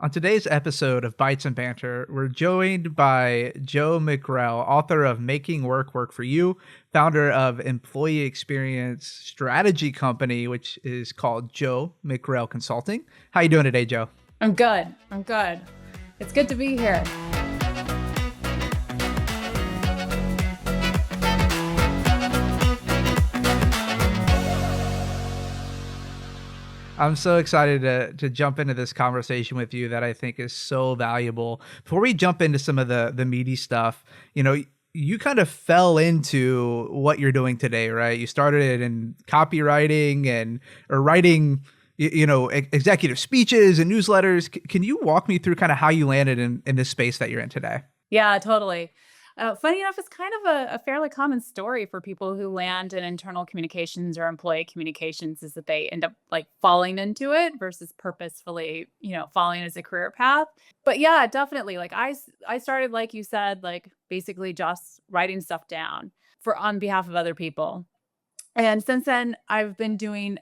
On today's episode of Bytes and Banter, we're joined by Joe McRell, author of Making Work Work for You, founder of employee experience strategy company, which is called Joe McRell Consulting. How you doing today, Joe? I'm good. It's good to be here. I'm so excited to jump into this conversation with you that I think is so valuable. Before we jump into some of the meaty stuff, you kind of fell into what you're doing today, right? You started in copywriting and or writing, executive speeches and newsletters. Can you walk me through kind of how you landed in this space that you're in today? Yeah, totally. Funny enough, it's kind of a fairly common story for people who land in internal communications or employee communications is that they end up like falling into it versus purposefully, following as a career path. But yeah, definitely. I started, like you said, like basically just writing stuff down for on behalf of other people. And since then, I've been doing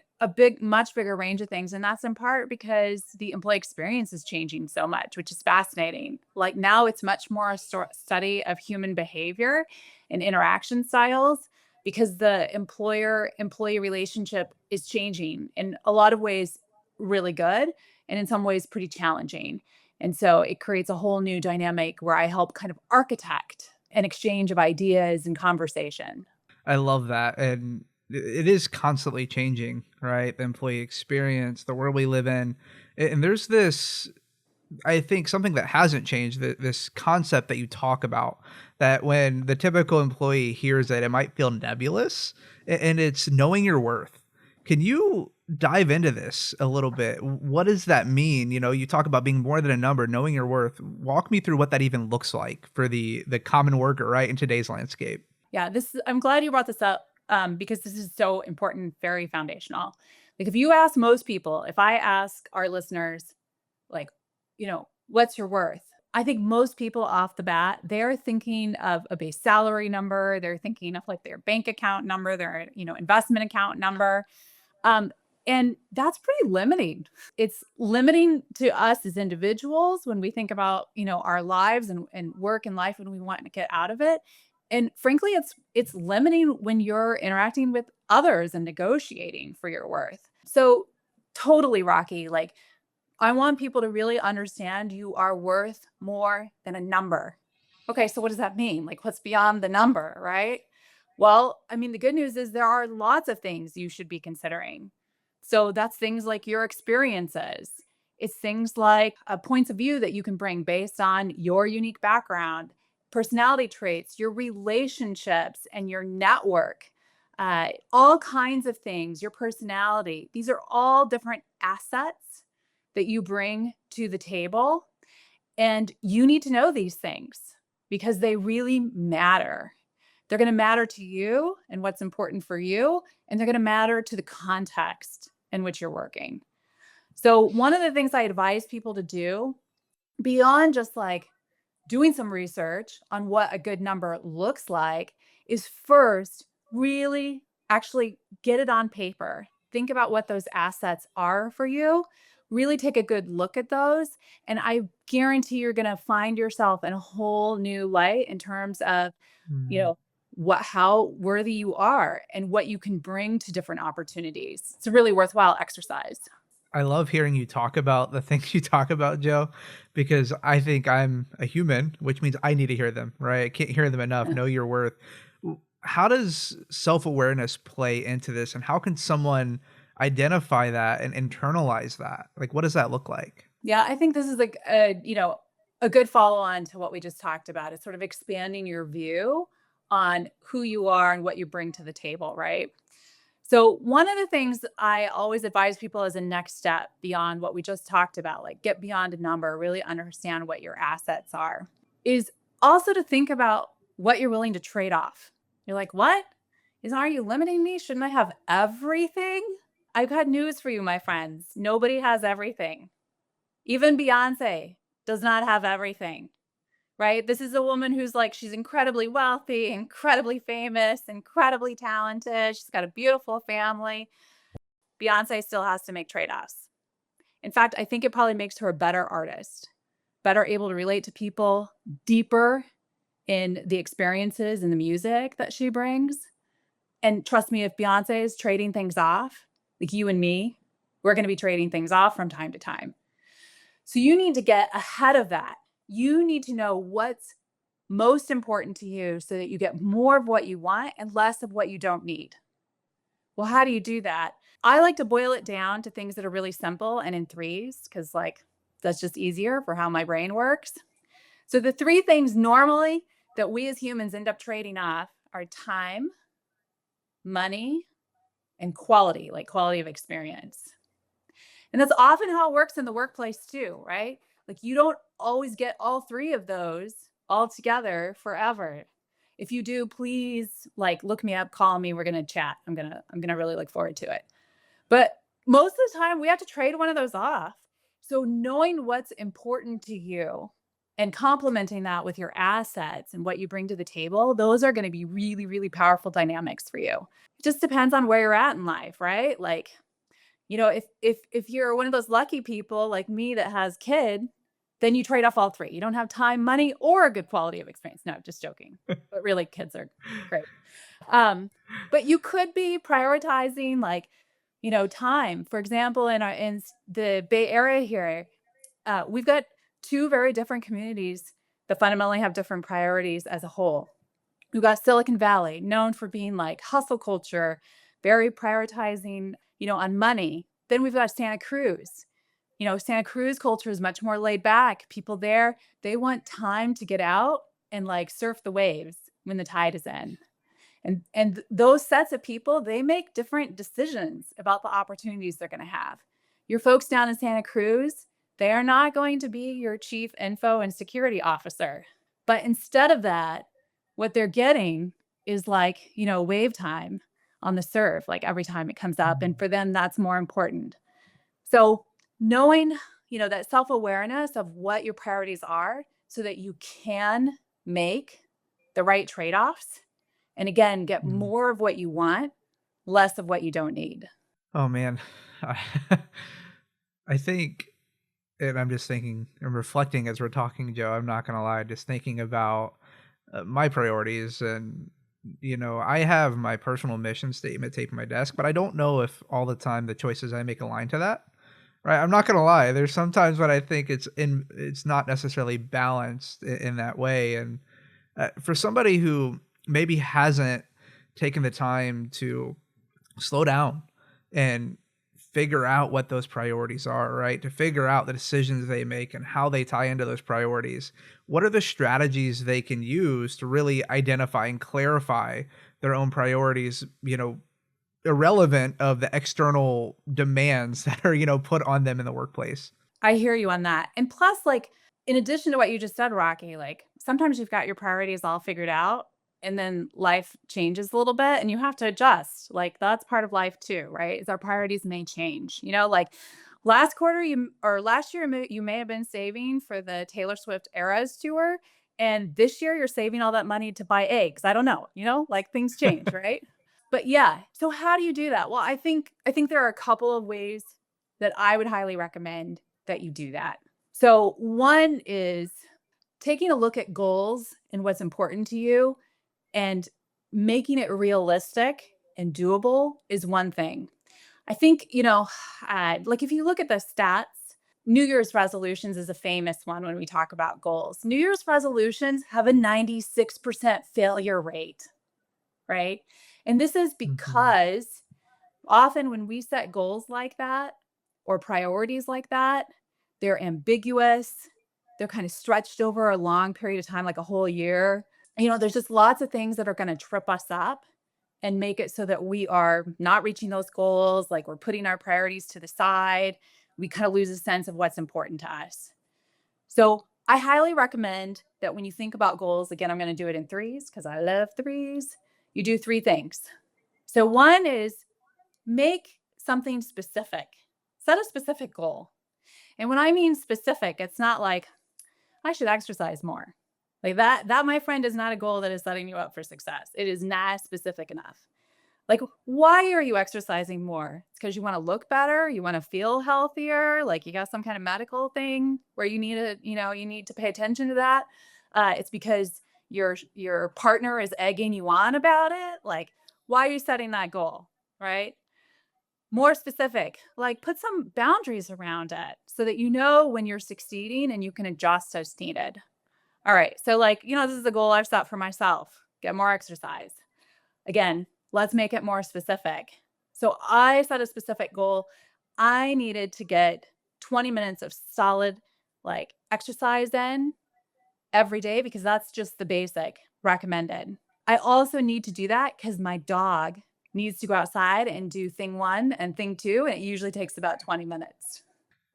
much bigger range of things. And that's in part because the employee experience is changing so much, which is fascinating. Like now it's much more a study of human behavior and interaction styles because the employer employee relationship is changing in a lot of ways, really good. And in some ways, pretty challenging. And so it creates a whole new dynamic where I help kind of architect an exchange of ideas and conversation. I love that. And it is constantly changing, right? The employee experience, the world we live in. And there's this, I think, something that hasn't changed, this concept that you talk about, that when the typical employee hears it, it might feel nebulous, and it's knowing your worth. Can you dive into this a little bit? What does that mean? You talk about being more than a number, knowing your worth. Walk me through what that even looks like for the common worker, right, in today's landscape. Yeah, I'm glad you brought this up because this is so important, very foundational. Like if you ask most people, if I ask our listeners, like, what's your worth? I think most people off the bat, they're thinking of a base salary number. They're thinking of like their bank account number, their, investment account number. Um, and that's pretty limiting. It's limiting to us as individuals when we think about, our lives and work and life and we want to get out of it. And frankly, it's limiting when you're interacting with others and negotiating for your worth. So totally, Rocky. Like I want people to really understand you are worth more than a number. Okay, so what does that mean? Like what's beyond the number, right? Well, I mean, the good news is there are lots of things you should be considering. So that's things like your experiences. It's things like points of view that you can bring based on your unique background, personality traits, your relationships, and your network, all kinds of things, your personality. These are all different assets that you bring to the table. And you need to know these things because they really matter. They're going to matter to you and what's important for you, and they're going to matter to the context in which you're working. So, one of the things I advise people to do beyond just like doing some research on what a good number looks like is first really actually get it on paper. Think about what those assets are for you. Really take a good look at those. And I guarantee you're going to find yourself in a whole new light in terms of, you Mm. know, how worthy you are and what you can bring to different opportunities. It's a really worthwhile exercise. I love hearing you talk about the things you talk about, Joe, because I think I'm a human, which means I need to hear them, right? I can't hear them enough. Know your worth. How does self-awareness play into this, and how can someone identify that and internalize that? Like, what does that look like? Yeah, I think this is like a good follow on to what we just talked about. It's sort of expanding your view on who you are and what you bring to the table, right? So, one of the things I always advise people as a next step beyond what we just talked about, like get beyond a number, really understand what your assets are, is also to think about what you're willing to trade off. You're like, what? Are you limiting me? Shouldn't I have everything? I've got news for you, my friends. Nobody has everything. Even Beyonce does not have everything, right? This is a woman who's like, she's incredibly wealthy, incredibly famous, incredibly talented. She's got a beautiful family. Beyonce still has to make trade offs. In fact, I think it probably makes her a better artist, better able to relate to people, deeper in the experiences and the music that she brings. And trust me, if Beyonce is trading things off, like you and me, we're going to be trading things off from time to time. So you need to get ahead of that. You need to know what's most important to you so that you get more of what you want and less of what you don't need. Well, how do you do that? I like to boil it down to things that are really simple and in threes because, like, that's just easier for how my brain works. So, the three things normally that we as humans end up trading off are time, money, and quality, like quality of experience. And that's often how it works in the workplace too, right? Like you don't always get all three of those all together forever. If you do, please like look me up, call me, we're going to chat. I'm going to really look forward to it. But most of the time we have to trade one of those off. So knowing what's important to you and complementing that with your assets and what you bring to the table, those are going to be really, really powerful dynamics for you. It just depends on where you're at in life, right? Like if you're one of those lucky people like me that has kid, then you trade off all three. You don't have time, money, or a good quality of experience. No, just joking. But really, kids are great. But you could be prioritizing like, time. For example, in the Bay Area here, we've got two very different communities that fundamentally have different priorities as a whole. We've got Silicon Valley, known for being like hustle culture, very prioritizing, on money. Then we've got Santa Cruz. Santa Cruz culture is much more laid back. People there, they want time to get out and like surf the waves when the tide is in. And those sets of people, they make different decisions about the opportunities they're going to have. Your folks down in Santa Cruz, they are not going to be your chief info and security officer. But instead of that, what they're getting is like, wave time on the surf, like every time it comes up. And for them, that's more important. So knowing, that self-awareness of what your priorities are so that you can make the right trade-offs and again, get Mm. more of what you want, less of what you don't need. Oh man, I, I think, and I'm just thinking and reflecting as we're talking, Joe. I'm not gonna lie, just thinking about my priorities, and I have my personal mission statement taped to my desk, but I don't know if all the time the choices I make align to that. Right, I'm not gonna lie. There's sometimes when I think it's not necessarily balanced in that way, and for somebody who maybe hasn't taken the time to slow down and figure out what those priorities are, right? To figure out the decisions they make and how they tie into those priorities. What are the strategies they can use to really identify and clarify their own priorities, irrelevant of the external demands that are, put on them in the workplace? I hear you on that. And plus, like, in addition to what you just said, Rocky, like sometimes you've got your priorities all figured out and then life changes a little bit and you have to adjust. Like that's part of life too, right? Is our priorities may change. Like last quarter or last year you may have been saving for the Taylor Swift Eras tour and this year you're saving all that money to buy eggs. I don't know, like things change, right? But yeah, so how do you do that? Well, I think there are a couple of ways that I would highly recommend that you do that. So, one is taking a look at goals and what's important to you and making it realistic and doable is one thing. I think, like if you look at the stats, New Year's resolutions is a famous one when we talk about goals. New Year's resolutions have a 96% failure rate, right? And this is Mhm. because often when we set goals like that or priorities like that, they're ambiguous. They're kind of stretched over a long period of time, like a whole year. There's just lots of things that are going to trip us up and make it so that we are not reaching those goals, like we're putting our priorities to the side. We kind of lose a sense of what's important to us. So I highly recommend that when you think about goals, again, I'm going to do it in threes because I love threes. You do three things. So one is make something specific. Set a specific goal. And when I mean specific, it's not like I should exercise more. Like that my friend is not a goal that is setting you up for success. It is not specific enough. Like, why are you exercising more? It's because you want to look better, you want to feel healthier, like you got some kind of medical thing where you need to, you need to pay attention to that. It's because your partner is egging you on about it. Like, why are you setting that goal? Right? More specific, like put some boundaries around it so that you know when you're succeeding and you can adjust as needed. All right. So, like, this is a goal I've set for myself, get more exercise. Again, let's make it more specific. So I set a specific goal. I needed to get 20 minutes of solid, like, exercise in every day because that's just the basic recommended. I also need to do that because my dog needs to go outside and do thing one and thing two, and it usually takes about 20 minutes.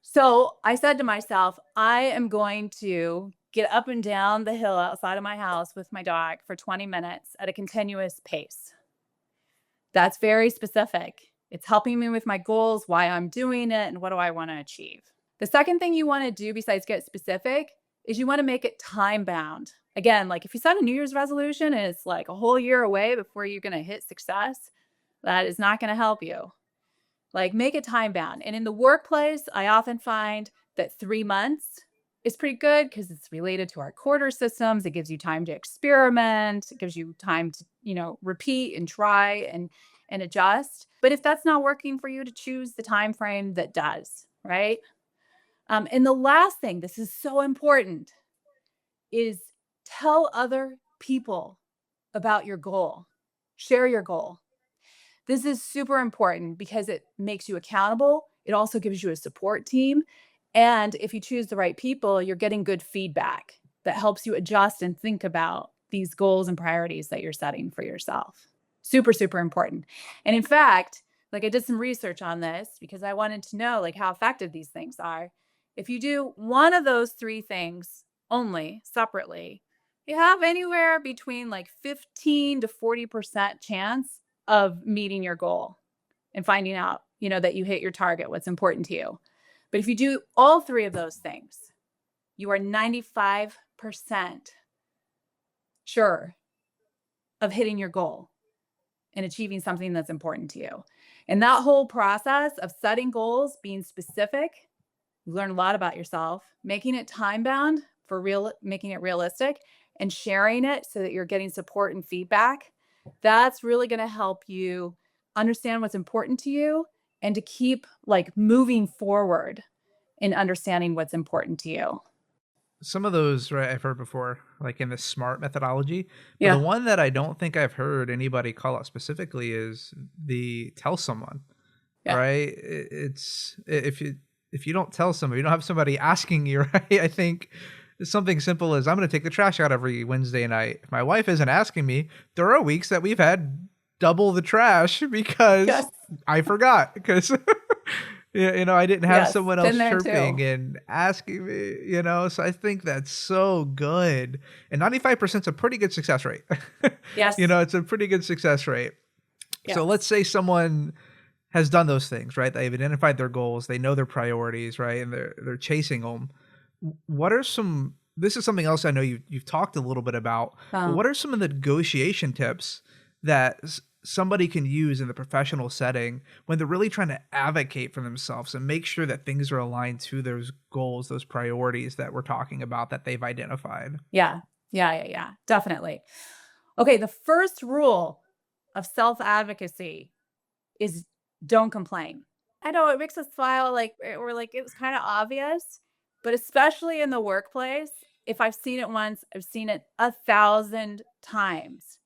So I said to myself, I am going to get up and down the hill outside of my house with my dog for 20 minutes at a continuous pace. That's very specific. It's helping me with my goals, why I'm doing it, and what do I want to achieve. The second thing you want to do besides get specific is you want to make it time bound. Again, like if you set a New Year's resolution and it's like a whole year away before you're going to hit success, that is not going to help you. Like make it time bound. And in the workplace, I often find that 3 months is pretty good because it's related to our quarter systems. It gives you time to experiment. It gives you time to, repeat and try and adjust. But if that's not working for you, to choose the time frame that does, right? And the last thing, this is so important, is tell other people about your goal. Share your goal. This is super important because it makes you accountable. It also gives you a support team. And if you choose the right people, you're getting good feedback that helps you adjust and think about these goals and priorities that you're setting for yourself. Super, super important. And in fact, like I did some research on this because I wanted to know like how effective these things are. If you do one of those three things only separately, you have anywhere between like 15 to 40% chance of meeting your goal and finding out, that you hit your target, what's important to you. But if you do all three of those things, you are 95% sure of hitting your goal and achieving something that's important to you. And that whole process of setting goals, being specific, you learn a lot about yourself, making it time bound for real, making it realistic, and sharing it so that you're getting support and feedback. That's really going to help you understand what's important to you and to keep like moving forward in understanding what's important to you. Some of those, right, I've heard before, like in the SMART methodology, but the Yeah. one that I don't think I've heard anybody call out specifically is the tell someone, Yeah. right? It's if you don't tell somebody, you don't have somebody asking you, right? I think something simple as I'm going to take the trash out every Wednesday night. If my wife isn't asking me, there are weeks that we've had double the trash because Yes. I forgot because yeah, I didn't have Yes. someone else Been there chirping too. and asking me, so I think that's so good. And 95% is a pretty good success rate. Yes. It's a pretty good success rate. So Yes. let's say someone has done those things, right? They've identified their goals, they know their priorities, right? And they're chasing them. What are some this is something else I know you've talked a little bit about, but Um, what are some of the negotiation tips that somebody can use in the professional setting when they're really trying to advocate for themselves and make sure that things are aligned to those goals, those priorities that we're talking about that they've identified? yeah. Yeah. Yeah. Yeah. Definitely. Okay. The first rule of self advocacy is don't complain. I know it makes us smile, like, or like it was kind of obvious, but especially in the workplace, if I've seen it once, I've seen it 1,000 times.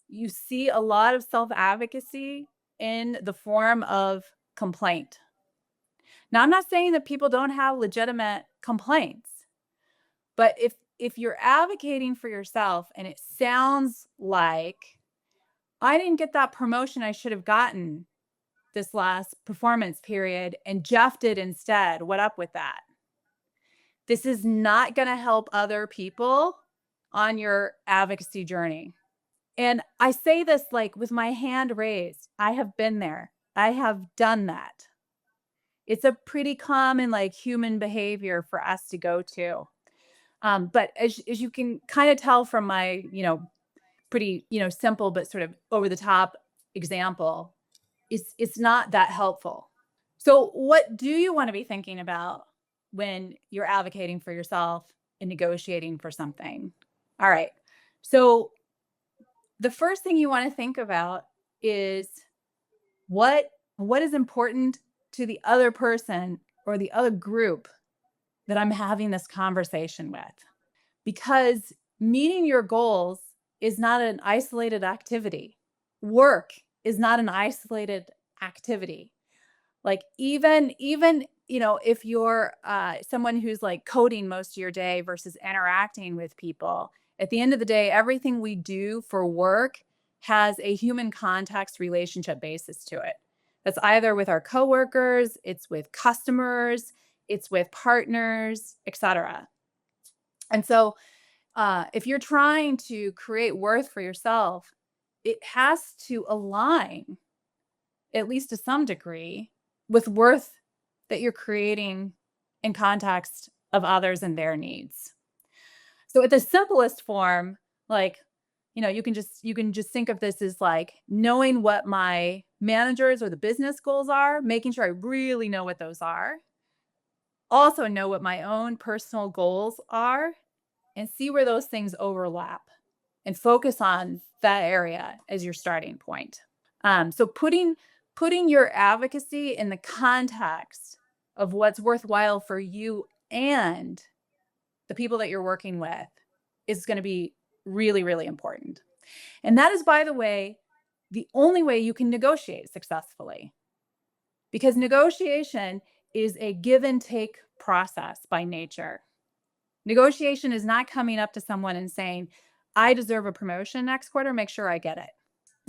You see a lot of self advocacy in the form of complaint. Now, I'm not saying that people don't have legitimate complaints, but if you're advocating for yourself and it sounds like I didn't get that promotion I should have gotten this last performance period and Jeff did instead. What up with that? This is not going to help other people on your advocacy journey. And I say this like with my hand raised. I have been there. I have done that. It's a pretty common like human behavior for us to go to. But as you can kind of tell from my, pretty, simple but sort of over the top example, it's not that helpful. So what do you want to be thinking about when you're advocating for yourself and negotiating for something? All right. So the first thing you want to think about is what what is important to the other person or the other group that I'm having this conversation with. Because meeting your goals is not an isolated activity. Work is not an isolated activity. Like even if you're someone who's like coding most of your day versus interacting with people, at the end of the day, everything we do for work has a human context relationship basis to it. That's either with our coworkers, it's with customers, it's with partners, etc. And so if you're trying to create worth for yourself, it has to align, at least to some degree, with worth that you're creating in context of others and their needs. So at the simplest form, like, you can just think of this as like knowing what my managers or the business goals are, making sure I really know what those are. Also know what my own personal goals are and see where those things overlap and focus on that area as your starting point. So putting your advocacy in the context of what's worthwhile for you and the people that you're working with is going to be really, really important. And that is, by the way, the only way you can negotiate successfully, because negotiation is a give and take process by nature. Negotiation is not coming up to someone and saying, I deserve a promotion next quarter, make sure I get it.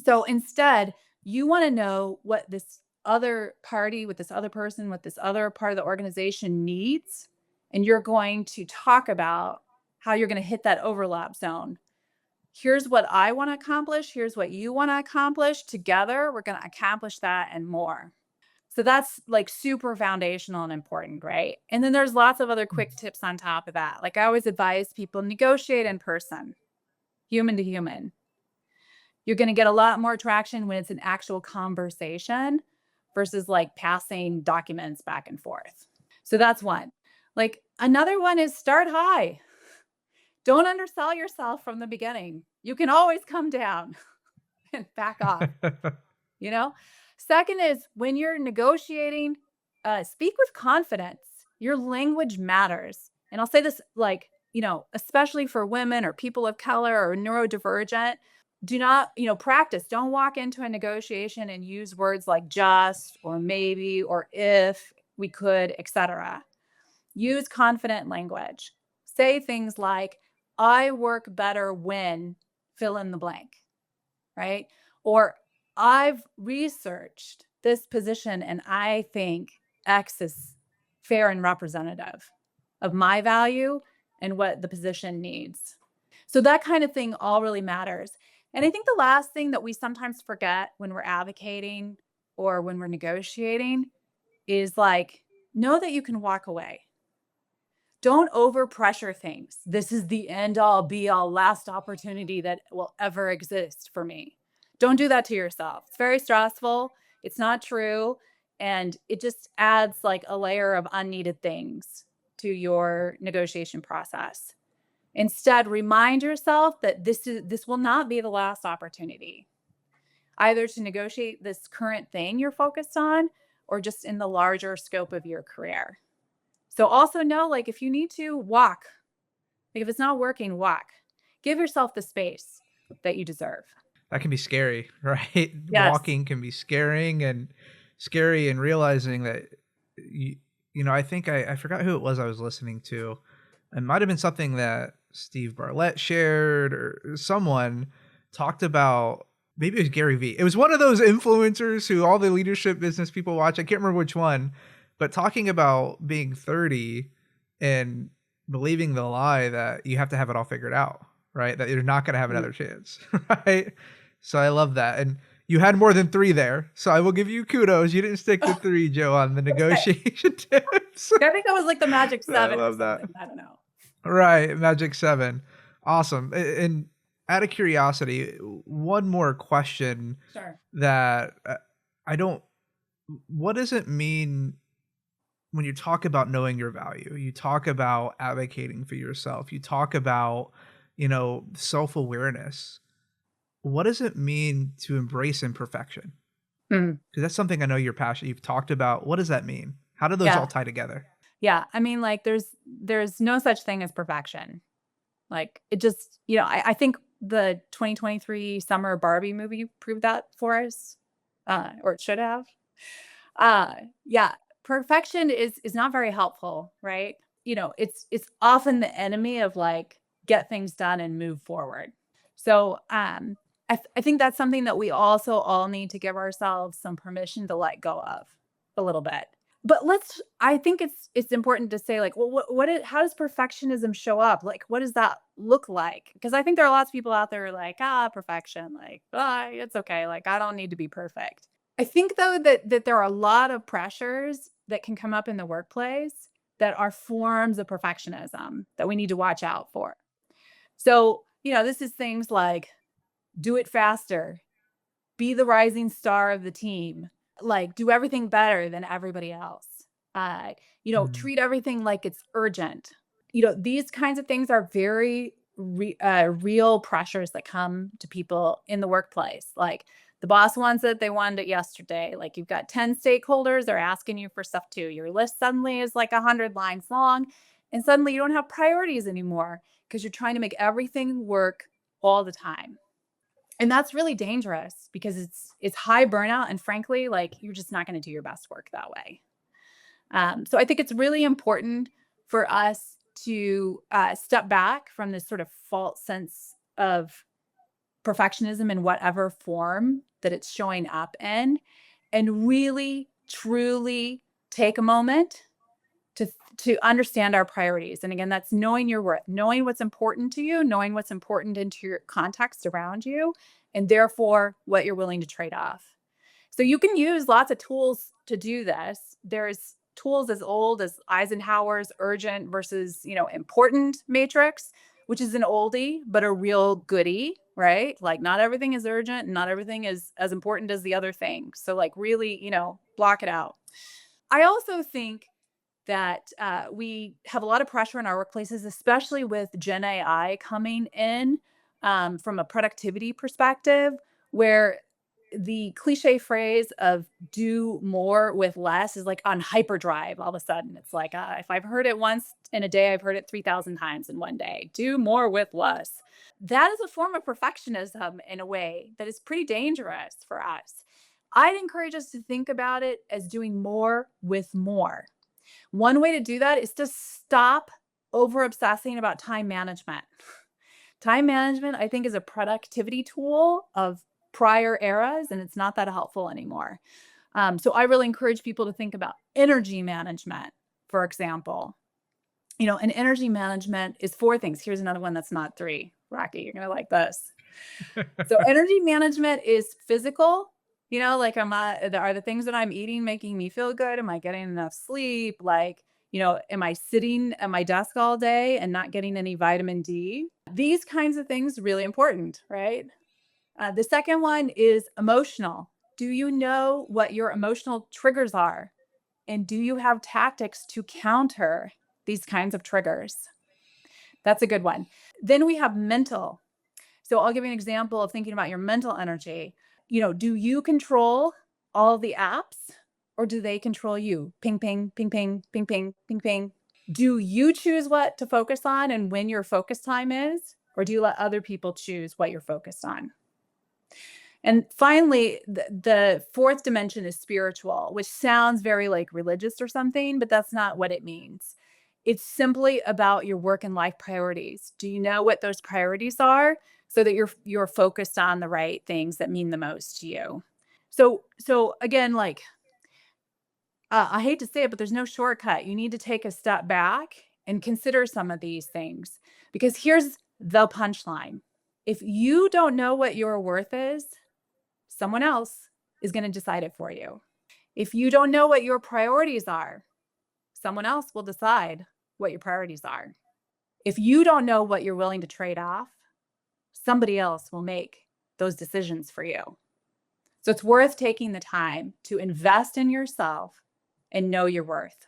So instead, you want to know what this other party, with this other person, what this other part of the organization needs. And you're going to talk about how you're going to hit that overlap zone. Here's what I want to accomplish. Here's what you want to accomplish. Together, we're going to accomplish that and more. So that's like super foundational and important, right? And then there's lots of other quick tips on top of that. Like I always advise people, negotiate in person, human to human. You're going to get a lot more traction when it's an actual conversation versus like passing documents back and forth. So that's one. Like another one is start high. Don't undersell yourself from the beginning. You can always come down and back off, you know? Second is when you're negotiating, speak with confidence. Your language matters. And I'll say this like, especially for women or people of color or neurodivergent, do not, practice. Don't walk into a negotiation and use words like just or maybe or if we could, etc. Use confident language. Say things like, I work better when fill in the blank, right? Or I've researched this position and I think X is fair and representative of my value and what the position needs. So that kind of thing all really matters. And I think the last thing that we sometimes forget when we're advocating or when we're negotiating is like, know that you can walk away. Don't overpressure things. This is the end all be all last opportunity that will ever exist for me. Don't do that to yourself. It's very stressful. It's not true. And it just adds like a layer of unneeded things to your negotiation process. Instead, remind yourself that this will not be the last opportunity, either to negotiate this current thing you're focused on or just in the larger scope of your career. So also know, like, if you need to, walk. Like, if it's not working, walk. Give yourself the space that you deserve. That can be scary, right? Yes. Walking can be scary and realizing that I think I forgot who it was I was listening to. It might have been something that Steve Bartlett shared or someone talked about. Maybe it was Gary Vee. It was one of those influencers who all the leadership business people watch. I can't remember which one, but talking about being 30 and believing the lie that you have to have it all figured out, right? That you're not going to have another chance, right? So I love that. And you had more than 3 there. So I will give you kudos. You didn't stick to 3, Joe, on the negotiation tips. I think that was like the magic 7. I love that. I don't know. Right. Magic 7. Awesome. And Out of curiosity, one more question Sure. that I don't. What does it mean when you talk about knowing your value? You talk about advocating for yourself. You talk about, self awareness. What does it mean to embrace imperfection? Mm. Because that's something I know you're passionate. You've talked about. What does that mean? How do those all Yeah. tie together? Yeah. I mean, like, there's no such thing as perfection. Like, it just, I think the 2023 summer Barbie movie proved that for us, or it should have. Uh, yeah, perfection is not very helpful, right? It's often the enemy of, like, get things done and move forward. So, I think that's something that we also all need to give ourselves some permission to let go of a little bit. But I think it's important to say, like, well, how does perfectionism show up? Like, what does that look like? Because I think there are lots of people out there who are like, perfection, like, it's okay. Like, I don't need to be perfect. I think though that there are a lot of pressures that can come up in the workplace that are forms of perfectionism that we need to watch out for. So, this is things like do it faster, be the rising star of the team, like do everything better than everybody else. Mm, Treat everything like it's urgent. These kinds of things are very real pressures that come to people in the workplace. Like the boss wants it, they wanted it yesterday. Like you've got 10 stakeholders, they're asking you for stuff too. Your list suddenly is like 100 lines long, and suddenly you don't have priorities anymore because you're trying to make everything work all the time. And that's really dangerous because it's high burnout, and frankly, like, you're just not gonna do your best work that way. So I think it's really important for us to, step back from this sort of false sense of perfectionism in whatever form that it's showing up in, and really, truly take a moment to understand our priorities. And again, that's knowing your worth, knowing what's important to you, knowing what's important into your context around you, and therefore what you're willing to trade off. So you can use lots of tools to do this. There's tools as old as Eisenhower's urgent versus, important matrix, which is an oldie but a real goodie, right? Like not everything is urgent and not everything is as important as the other thing. So like really, block it out. I also think that we have a lot of pressure in our workplaces, especially with Gen AI coming in from a productivity perspective, where the cliche phrase of do more with less is like on hyperdrive all of a sudden. It's like, if I've heard it once in a day, I've heard it 3,000 times in one day. Do more with less. That is a form of perfectionism in a way that is pretty dangerous for us. I'd encourage us to think about it as doing more with more. One way to do that is to stop over obsessing about time management. Time management, I think, is a productivity tool of prior eras, and it's not that helpful anymore. So I really encourage people to think about energy management, for example. And energy management is four things. Here's another one that's not three. Rocky, you're going to like this. So energy management is physical. Like are the things that I'm eating making me feel good? Am I getting enough sleep? Like, am I sitting at my desk all day and not getting any vitamin D? These kinds of things really important, right? The second one is emotional. Do you know what your emotional triggers are? And do you have tactics to counter these kinds of triggers? That's a good one. Then we have mental. So I'll give you an example of thinking about your mental energy. Do you control all the apps or do they control you? Ping, ping, ping, ping, ping, ping, ping, ping. Do you choose what to focus on and when your focus time is? Or do you let other people choose what you're focused on? And finally, the fourth dimension is spiritual, which sounds very like religious or something, but that's not what it means. It's simply about your work and life priorities. Do you know what those priorities are so that you're focused on the right things that mean the most to you? So again, like I hate to say it, but there's no shortcut. You need to take a step back and consider some of these things because here's the punchline. If you don't know what your worth is, someone else is going to decide it for you. If you don't know what your priorities are, someone else will decide what your priorities are. If you don't know what you're willing to trade off, somebody else will make those decisions for you. So it's worth taking the time to invest in yourself and know your worth.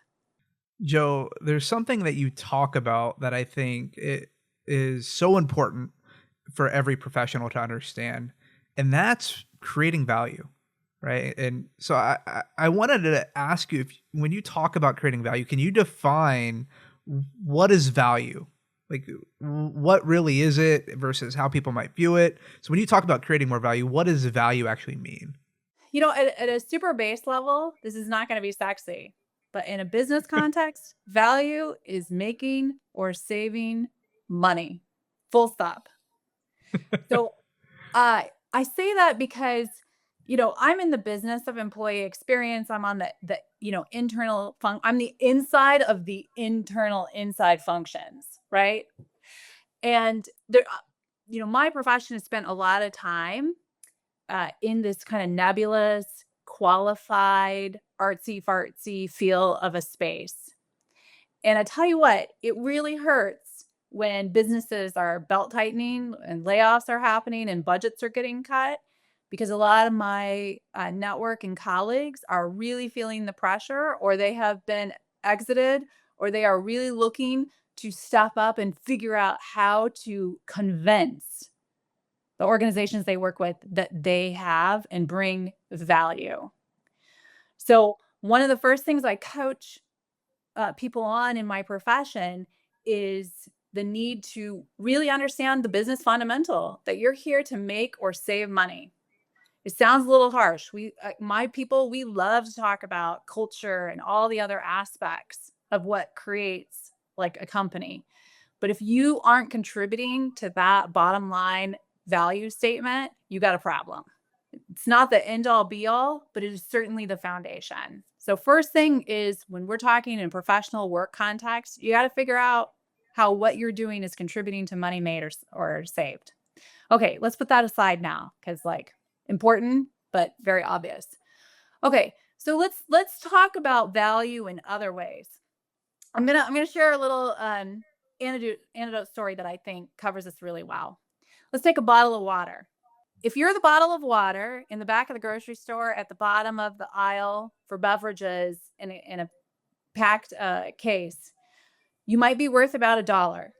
Joe, there's something that you talk about that I think it is so important for every professional to understand, and that's creating value, right? And so I wanted to ask you, if when you talk about creating value, can you define what is value? Like, what really is it versus how people might view it? So when you talk about creating more value, what does value actually mean? At a super base level, this is not going to be sexy, but in a business context, value is making or saving money. Full stop. So I say that because, I'm in the business of employee experience. I'm on the I'm the inside of the internal inside functions, right? And there, my profession has spent a lot of time in this kind of nebulous, qualified, artsy fartsy feel of a space. And I tell you what, it really hurts when businesses are belt tightening and layoffs are happening and budgets are getting cut, because a lot of my network and colleagues are really feeling the pressure, or they have been exited, or they are really looking to step up and figure out how to convince the organizations they work with that they have and bring value. So, one of the first things I coach people on in my profession is the need to really understand the business fundamental that you're here to make or save money. It sounds a little harsh. My people, we love to talk about culture and all the other aspects of what creates like a company. But if you aren't contributing to that bottom line value statement, you got a problem. It's not the end all be all, but it is certainly the foundation. So, first thing is when we're talking in professional work context, you got to figure out how what you're doing is contributing to money made or saved. Okay, let's put that aside now because, like, important, but very obvious. Okay, so let's talk about value in other ways. I'm gonna share a little anecdote story that I think covers this really well. Let's take a bottle of water. If you're the bottle of water in the back of the grocery store at the bottom of the aisle for beverages in a packed case, you might be worth about $1.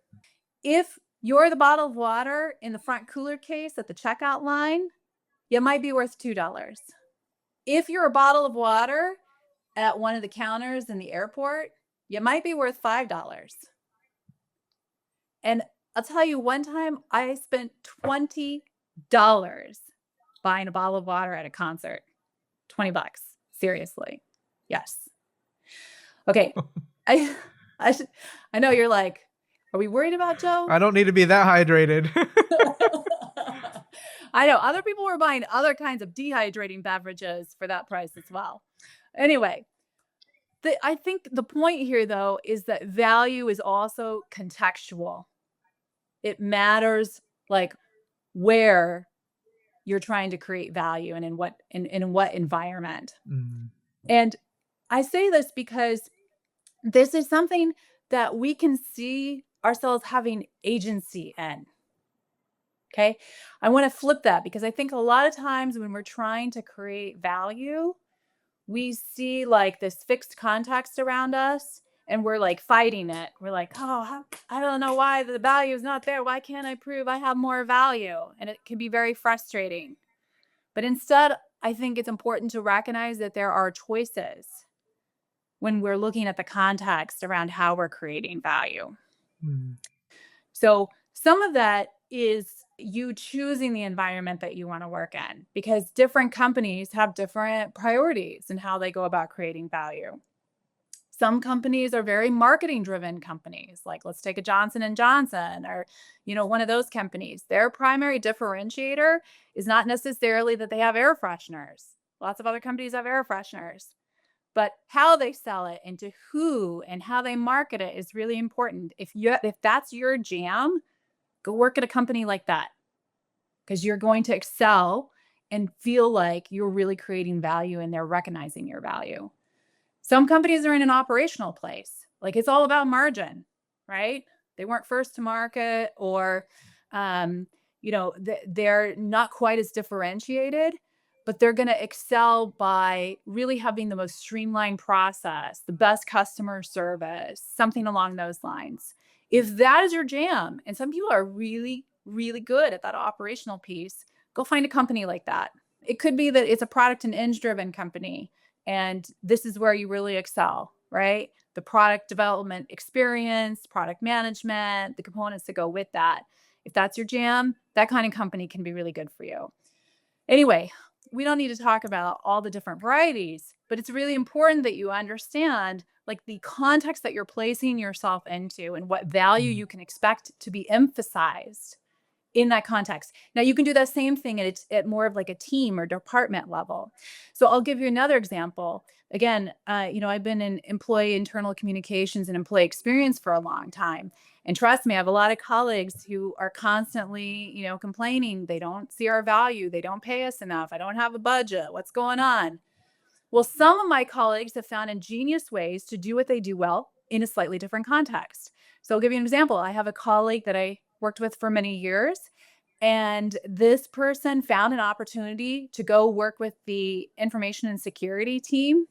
If you're the bottle of water in the front cooler case at the checkout line, you might be worth $2. If you're a bottle of water at one of the counters in the airport, you might be worth $5. And I'll tell you, one time I spent $20 buying a bottle of water at a concert. 20 bucks. Seriously. Yes. Okay. I I should, I know you're like, are we worried about Joe? I don't need to be that hydrated. I know other people were buying other kinds of dehydrating beverages for that price as well. Anyway, I think the point here though is that value is also contextual. It matters like where you're trying to create value and in what environment. Mm. And I say this because this is something that we can see ourselves having agency in. Okay? I want to flip that because I think a lot of times when we're trying to create value, we see like this fixed context around us and we're like fighting it. We're like, oh, I don't know why the value is not there. Why can't I prove I have more value? And it can be very frustrating. But instead, I think it's important to recognize that there are choices when we're looking at the context around how we're creating value. Mm. So some of that is you choosing the environment that you want to work in because different companies have different priorities in how they go about creating value. Some companies are very marketing driven companies, like let's take a Johnson and Johnson or one of those companies. Their primary differentiator is not necessarily that they have air fresheners. Lots of other companies have air fresheners. But how they sell it and to who and how they market it is really important. If that's your jam, go work at a company like that because you're going to excel and feel like you're really creating value and they're recognizing your value. Some companies are in an operational place. Like it's all about margin, right? They weren't first to market or they're not quite as differentiated, but they're going to excel by really having the most streamlined process, the best customer service, something along those lines. If that is your jam, and some people are really, really good at that operational piece, go find a company like that. It could be that it's a product and eng driven company, and this is where you really excel, right? The product development experience, product management, the components that go with that. If that's your jam, that kind of company can be really good for you. Anyway, we don't need to talk about all the different varieties, but it's really important that you understand like the context that you're placing yourself into and what value Mm. you can expect to be emphasized in that context. Now you can do that same thing at more of like a team or department level. So I'll give you another example. Again, I've been in employee internal communications and employee experience for a long time. And trust me, I have a lot of colleagues who are constantly, complaining they don't see our value, they don't pay us enough, I don't have a budget, what's going on? Well, some of my colleagues have found ingenious ways to do what they do well in a slightly different context. So I'll give you an example. I have a colleague that I worked with for many years, and this person found an opportunity to go work with the information and security team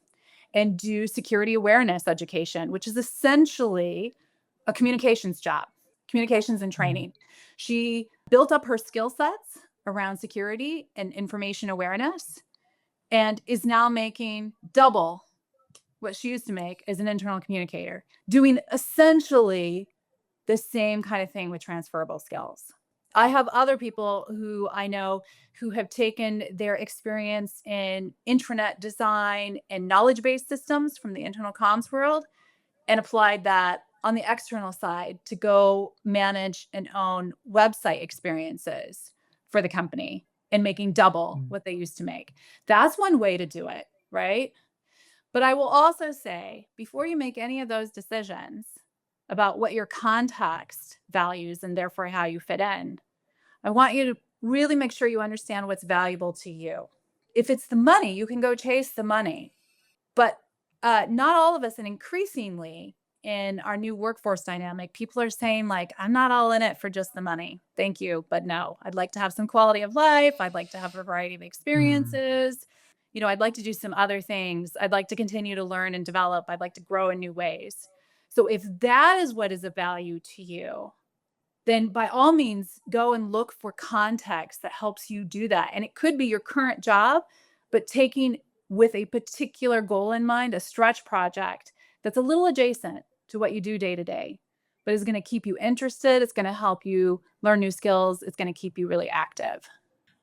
and do security awareness education, which is essentially a communications job, communications and Mm. training. She built up her skill sets around security and information awareness and is now making double what she used to make as an internal communicator, doing essentially the same kind of thing with transferable skills. I have other people who I know who have taken their experience in intranet design and knowledge based systems from the internal comms world and applied that on the external side to go manage and own website experiences for the company and making double Mm. what they used to make. That's one way to do it, right? But I will also say before you make any of those decisions about what your context values and therefore how you fit in, I want you to really make sure you understand what's valuable to you. If it's the money, you can go chase the money. But not all of us, and increasingly in our new workforce dynamic, people are saying, like, I'm not all in it for just the money. Thank you. But no, I'd like to have some quality of life. I'd like to have a variety of Mm. experiences. I'd like to do some other things. I'd like to continue to learn and develop. I'd like to grow in new ways. So if that is what is of value to you, then by all means go and look for context that helps you do that. And it could be your current job, but taking with a particular goal in mind, a stretch project that's a little adjacent to what you do day to day, but is going to keep you interested. It's going to help you learn new skills. It's going to keep you really active.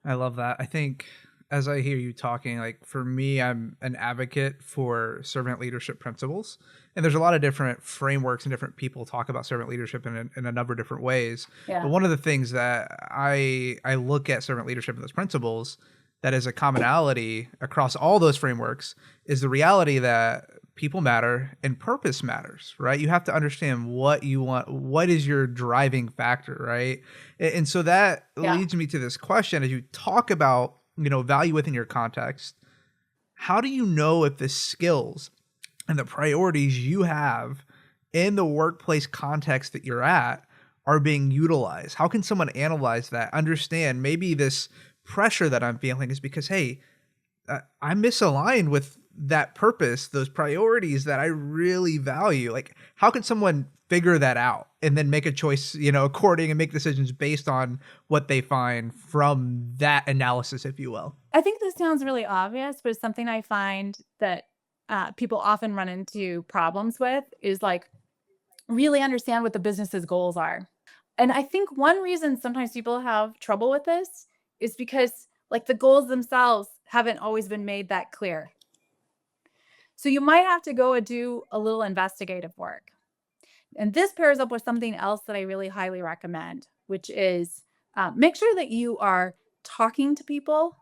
I love that. I think as I hear you talking, like for me, I'm an advocate for servant leadership principles. And there's a lot of different frameworks and different people talk about servant leadership in a number of different ways. But Yeah. one of the things that I look at servant leadership and those principles that is a commonality across all those frameworks is the reality that people matter and purpose matters, right? You have to understand what you want, what is your driving factor, right? And so that Yeah. leads me to this question as you talk about, value within your context. How do you know if the skills and the priorities you have in the workplace context that you're at are being utilized? How can someone analyze that, understand maybe this pressure that I'm feeling is because, hey, I'm misaligned with that purpose, those priorities that I really value. Like, how can someone figure that out and then make a choice, according and make decisions based on what they find from that analysis, if you will? I think this sounds really obvious, but it's something I find that people often run into problems with is like really understand what the business's goals are. And I think one reason sometimes people have trouble with this is because like the goals themselves haven't always been made that clear. So you might have to go and do a little investigative work. And this pairs up with something else that I really highly recommend, which is make sure that you are talking to people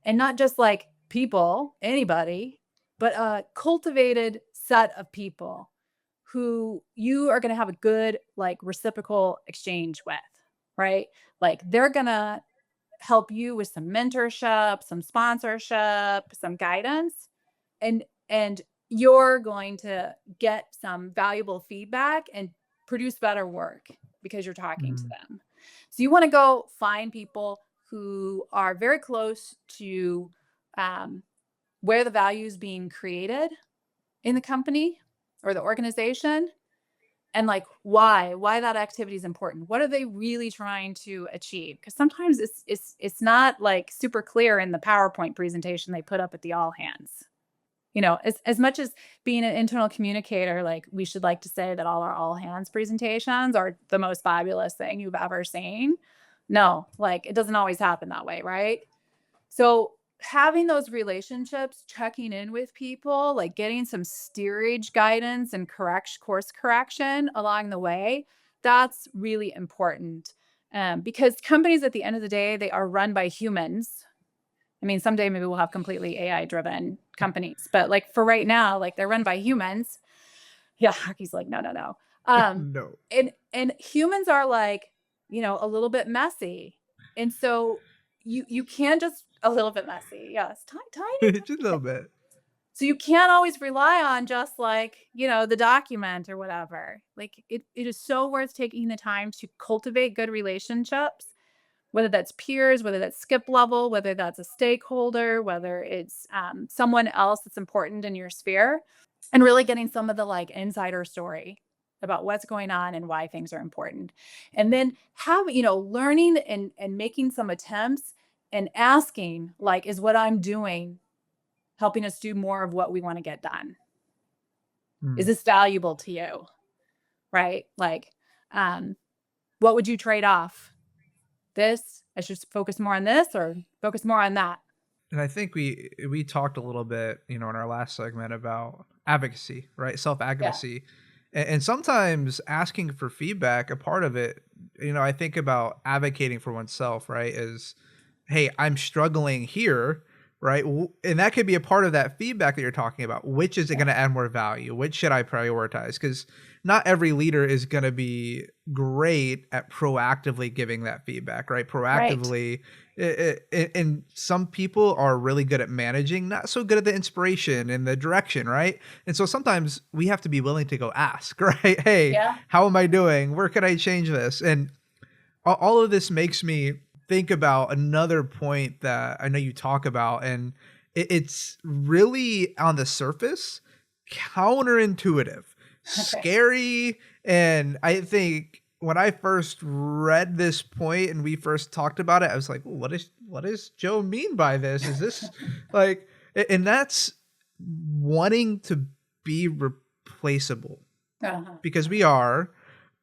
and not just like people, anybody, but a cultivated set of people who you are going to have a good, like, reciprocal exchange with, right? Like, they're going to help you with some mentorship, some sponsorship, some guidance, and you're going to get some valuable feedback and produce better work because you're talking to Mm. them. So you want to go find people who are very close to um, where the value is being created in the company or the organization, and like why that activity is important. What are they really trying to achieve? Because sometimes it's not like super clear in the PowerPoint presentation they put up at the all hands. As much as being an internal communicator, like we should like to say that all our all hands presentations are the most fabulous thing you've ever seen. No, like it doesn't always happen that way, right? So having those relationships, checking in with people, like getting some steerage guidance and course correction along the way, that's really important. Because companies at the end of the day, they are run by humans. I mean, someday maybe we'll have completely AI driven companies, but like for right now, like they're run by humans. Yeah, hockey's like, no, no, no. Um, No. and humans are like, a little bit messy. And so you can just a little bit messy. Yes, tiny, tiny, Just a tiny little bit. bit. So you can't always rely on just like, the document or whatever. Like it is so worth taking the time to cultivate good relationships, whether that's peers, whether that's skip level, whether that's a stakeholder, whether it's someone else that's important in your sphere, and really getting some of the like insider story about what's going on and why things are important. And then learning and making some attempts and asking, like, is what I'm doing helping us do more of what we want to get done? Is Mm. this valuable to you? Right? Like, um, what would you trade off? This, I should focus more on this or focus more on that. And I think we talked a little bit, in our last segment about advocacy, right? Self Yeah. advocacy, and sometimes asking for feedback. A part of it, I think about advocating for oneself, right? Is, hey, I'm struggling here, right? And that could be a part of that feedback that you're talking about. Which is it Yeah. going to add more value? Which should I prioritize? Because not every leader is going to be great at proactively giving that feedback, right? Right. Proactively, and some people are really good at managing, not so good at the inspiration and the direction, right? And so sometimes we have to be willing to go ask, right? Hey, Yeah. how am I doing? Where can I change this? And all of this makes me think about another point that I know you talk about, and it's really on the surface counterintuitive, Okay. scary, and I think when I first read this point and we first talked about it, I was like, what does Joe mean by this? Is this like, and that's wanting to be replaceable, Uh-huh. because we are,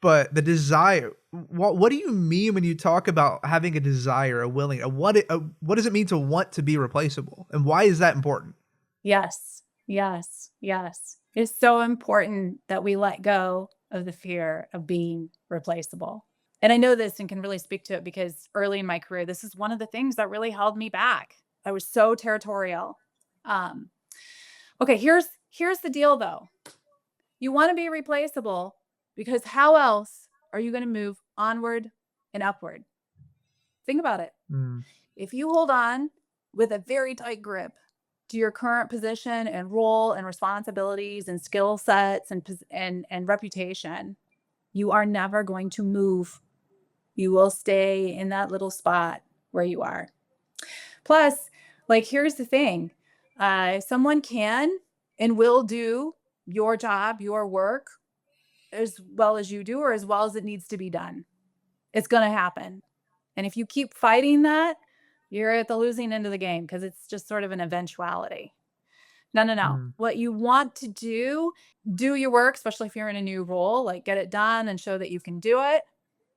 but the desire, what do you mean when you talk about having a desire, a willing, what does it mean to want to be replaceable, and why is that important? Yes. Yes. Yes. It's so important that we let go of the fear of being replaceable. And I know this and can really speak to it because early in my career, this is one of the things that really held me back. I was so territorial. Um, okay, here's the deal though. You want to be replaceable because how else are you going to move onward and upward? Think about it. Mm, If you hold on with a very tight grip to your current position and role and responsibilities and skill sets and reputation, you are never going to move. You will stay in that little spot where you are. Plus, like here's the thing. Someone can and will do your job, your work as well as you do or as well as it needs to be done. It's going to happen. And if you keep fighting that, you're at the losing end of the game because it's just sort of an eventuality. No, no, no. mm. What you want to do your work, especially if you're in a new role, like get it done and show that you can do it.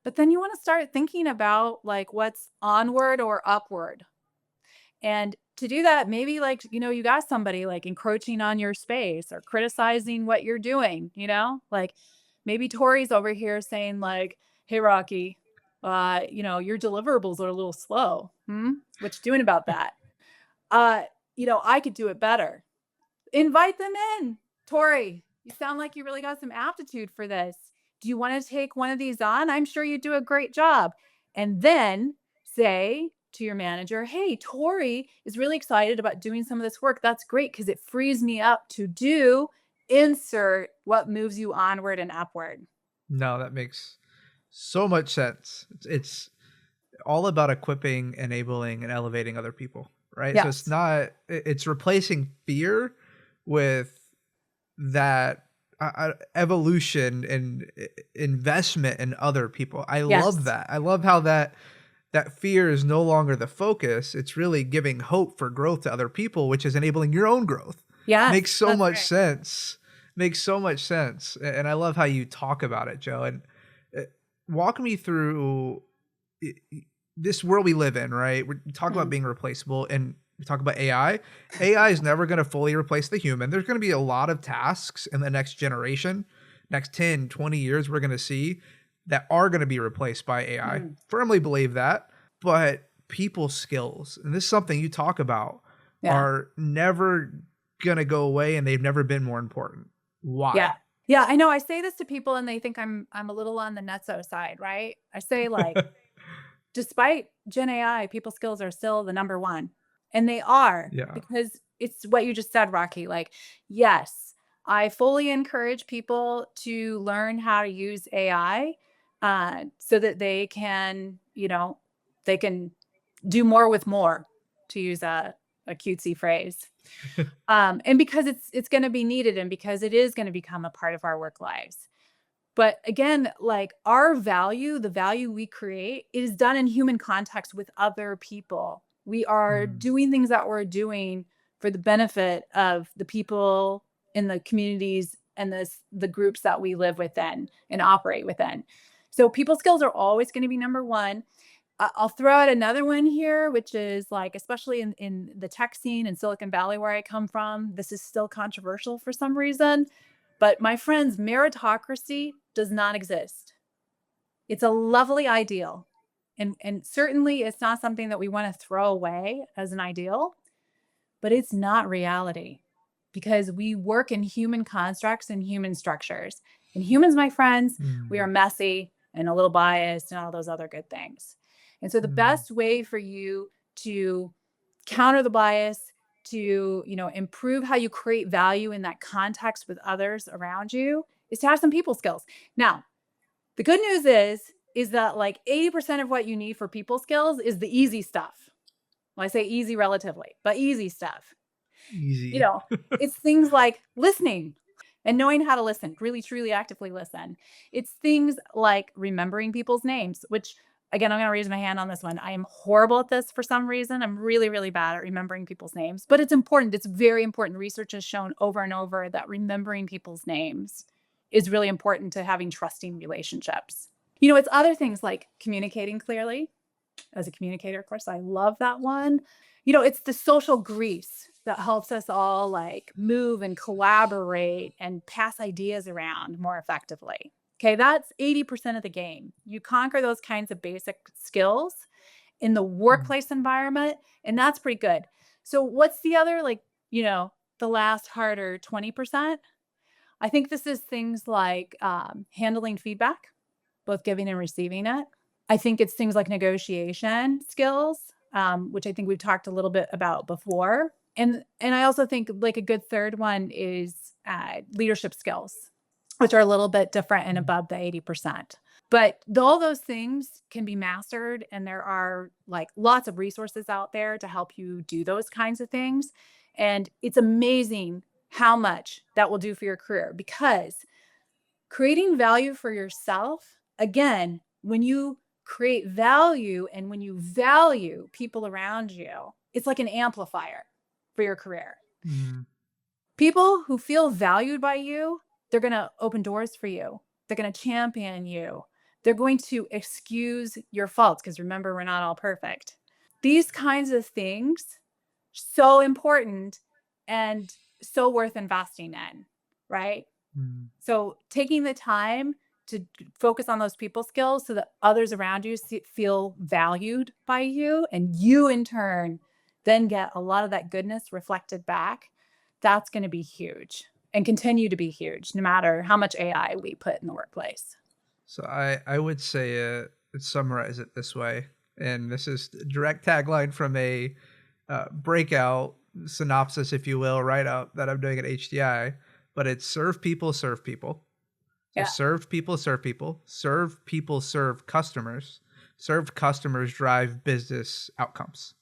But then you want to start thinking about like what's onward or upward. And to do that, maybe like, you got somebody like encroaching on your space or criticizing what you're doing, like maybe Tori's over here saying like, hey, Rocky, your deliverables are a little slow. Hmm? What you doing about that? Uh, I could do it better. Invite them in. Tori, you sound like you really got some aptitude for this. Do you want to take one of these on? I'm sure you do a great job. And then say to your manager, hey, Tori is really excited about doing some of this work. That's great because it frees me up to do insert what moves you onward and upward. No, that makes So much sense. It's all about equipping, enabling, and elevating other people, right? So it's Yes. not, it's replacing fear with that evolution and investment in other people. I love Yes. that. I love how that fear is no longer the focus. It's really giving hope for growth to other people, which is enabling your own growth. Makes Yes. so That's much right. sense. Makes so much sense. And I love how you talk about it, Joe. And uh, walk me through i- i- this world we live in, right? We talk about Mhm. being replaceable and we talk about AI. AI is never going to fully replace the human. There's going to be a lot of tasks in the next generation, next 10, 20 years, we're going to see that are going to be replaced by AI. Mm. Firmly believe that. But people skills, and this is something you talk about, Yeah. are never going to go away and they've never been more important. Yeah. Why? Yeah, I know I say this to people and they think I'm a little on the nutso side, right? I say like, despite Gen AI, people skills are still the number one. And they are Yeah. because it's what you just said, Rocky. Like, yes, I fully encourage people to learn how to use AI so that they can, they can do more with more, to use a cutesy phrase. And because it's going to be needed and because it is going to become a part of our work lives. But again, like our value, the value we create is done in human context with other people. We are Mm, doing things that we're doing for the benefit of the people in the communities and the groups that we live within and operate within. So people skills are always going to be number one. I'll throw out another one here, which is like, especially in the tech scene in Silicon Valley, where I come from, this is still controversial for some reason. But my friends, meritocracy does not exist. It's a lovely ideal. And certainly it's not something that we want to throw away as an ideal, but it's not reality because we work in human constructs and human structures. And humans, my friends, we are mm, messy and a little biased and all those other good things. And so the mm, best way for you to counter the bias, to, improve how you create value in that context with others around you is to have some people skills. Now, the good news is that like 80% of what you need for people skills is the easy stuff. Well, I say easy relatively, but easy stuff. You easy. know, it's things like listening and knowing how to listen, really, truly actively listen. It's things like remembering people's names, which again, I'm going to raise my hand on this one. I am horrible at this for some reason. I'm really, really bad at remembering people's names, but it's important. It's very important. Research has shown over and over that remembering people's names is really important to having trusting relationships. It's other things like communicating clearly. As a communicator, of course, I love that one. It's the social grease that helps us all like move and collaborate and pass ideas around more effectively. Okay, that's 80% of the game. You conquer those kinds of basic skills in the Mm, workplace environment, and that's pretty good. So, what's the other, like, the last harder 20%? I think this is things like handling feedback, both giving and receiving it. I think it's things like negotiation skills, which I think we've talked a little bit about before. And I also think like a good third one is leadership skills, which are a little bit different and mm, above the 80%. But all those things can be mastered, and there are like lots of resources out there to help you do those kinds of things. And it's amazing how much that will do for your career because creating value for yourself, again, when you create value and when you value people around you, it's like an amplifier for your career. mm, People who feel valued by you, they're going to open doors for you. They're going to champion you. They're going to excuse your faults because remember, we're not all perfect. These kinds of things, so important and so worth investing in, right? mm. So taking the time to focus on those people skills so that others around you feel valued by you and you in turn then get a lot of that goodness reflected back, that's going to be huge and continue to be huge no matter how much AI we put in the workplace. So I would say summarize it this way, and this is direct tagline from a breakout synopsis, if you will, write up that I'm doing at HDI. But it's serve people, So Yeah. serve people, serve people, serve customers, served customers drive business outcomes.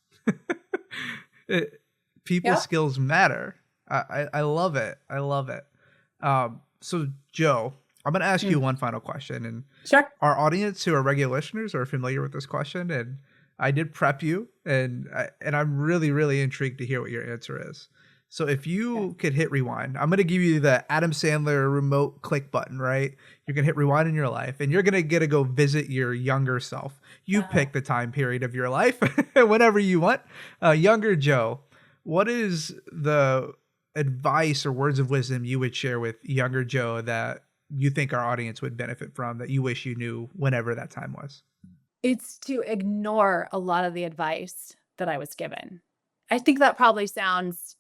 It, people Yeah. skills matter. I love it. I love it. So Joe, I'm going to ask you Mm. one final question, and Sure. our audience who are regular listeners are familiar with this question, and I did prep you, and I'm really, really intrigued to hear what your answer is. So if Yeah. you could hit rewind, I'm going to give you the Adam Sandler remote click button, right? You're going to hit rewind in your life, and you're going to get to go visit your younger self. You Uh-huh. pick the time period of your life, whenever you want. Younger Joe, what is the advice or words of wisdom you would share with younger Joe that you think our audience would benefit from, that you wish you knew whenever that time was? It's to ignore a lot of the advice that I was given. I think that probably sounds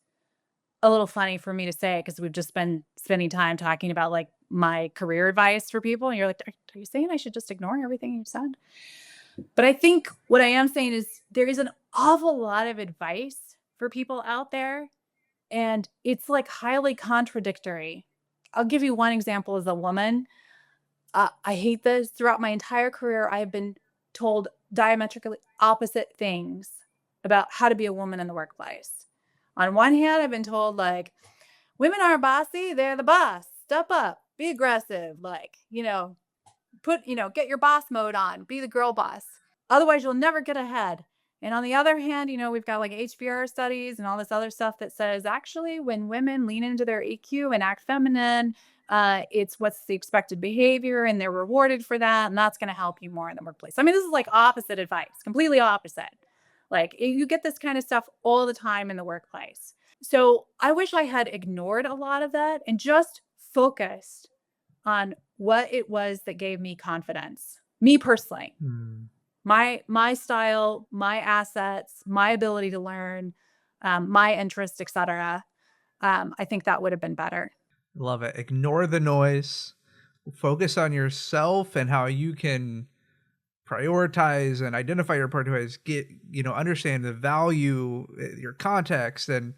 a little funny for me to say because we've just been spending time talking about like my career advice for people. And you're like, are you saying I should just ignore everything you said? But I think what I am saying is there is an awful lot of advice for people out there, and it's like highly contradictory. I'll give you one example as a woman. I hate this. Throughout my entire career, I have been told diametrically opposite things about how to be a woman in the workplace. On one hand, I've been told, like, women are bossy, they're the boss. Step up, be aggressive, like, get your boss mode on, be the girl boss. Otherwise, you'll never get ahead. And on the other hand, we've got like HBR studies and all this other stuff that says actually when women lean into their EQ and act feminine, it's what's the expected behavior and they're rewarded for that. And that's going to help you more in the workplace. I mean, this is like opposite advice, completely opposite. Like you get this kind of stuff all the time in the workplace. So I wish I had ignored a lot of that and just focused on what it was that gave me confidence. Me personally, Hmm. my style, my assets, my ability to learn, my interest, etc. I think that would have been better. Love it. Ignore the noise. Focus on yourself and how you can prioritize and identify your priorities. Understand the value, your context, and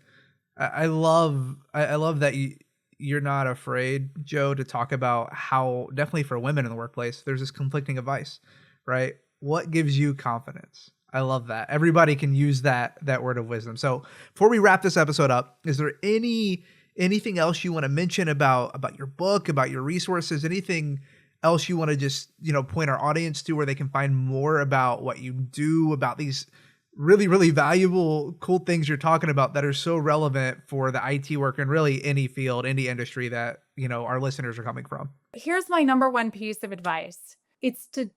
I love that you're not afraid, Joe, to talk about how definitely for women in the workplace, there's this conflicting advice, right? What gives you confidence? I love that. Everybody can use that word of wisdom. So before we wrap this episode up, is there anything else you want to mention about your book, about your resources, anything else you want to just, point our audience to where they can find more about what you do, about these really, really valuable, cool things you're talking about that are so relevant for the IT worker and really any field, any industry that, our listeners are coming from? Here's my number one piece of advice. It's to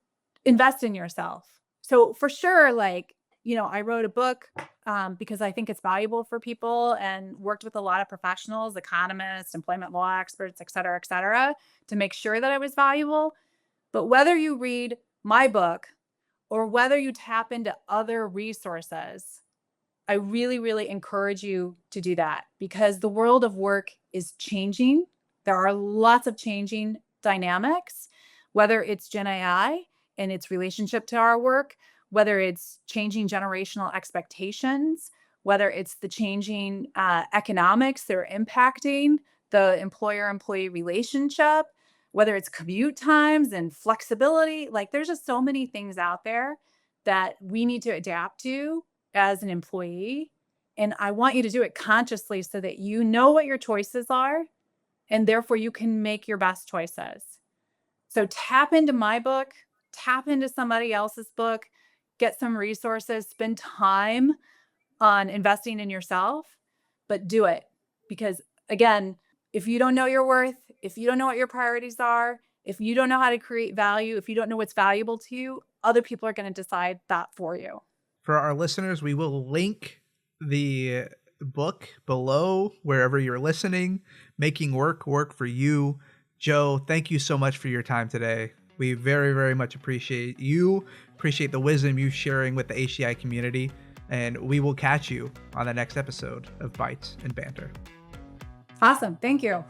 invest in yourself. So for sure, like, I wrote a book because I think it's valuable for people and worked with a lot of professionals, economists, employment law experts, et cetera, to make sure that it was valuable. But whether you read my book or whether you tap into other resources, I really, really encourage you to do that because the world of work is changing. There are lots of changing dynamics, whether it's Gen AI and its relationship to our work, whether it's changing generational expectations, whether it's the changing economics that are impacting the employer-employee relationship, whether it's commute times and flexibility. Like there's just so many things out there that we need to adapt to as an employee. And I want you to do it consciously so that you know what your choices are and therefore you can make your best choices. So tap into my book, tap into somebody else's book, get some resources, spend time on investing in yourself, but do it. Because again, if you don't know your worth, if you don't know what your priorities are, if you don't know how to create value, if you don't know what's valuable to you, other people are going to decide that for you. For our listeners, we will link the book below wherever you're listening. Making Work Work for You. Joe, thank you so much for your time today. We very, very much appreciate you, appreciate the wisdom you sharing with the HCI community, and we will catch you on the next episode of Bytes and Banter. Awesome. Thank you.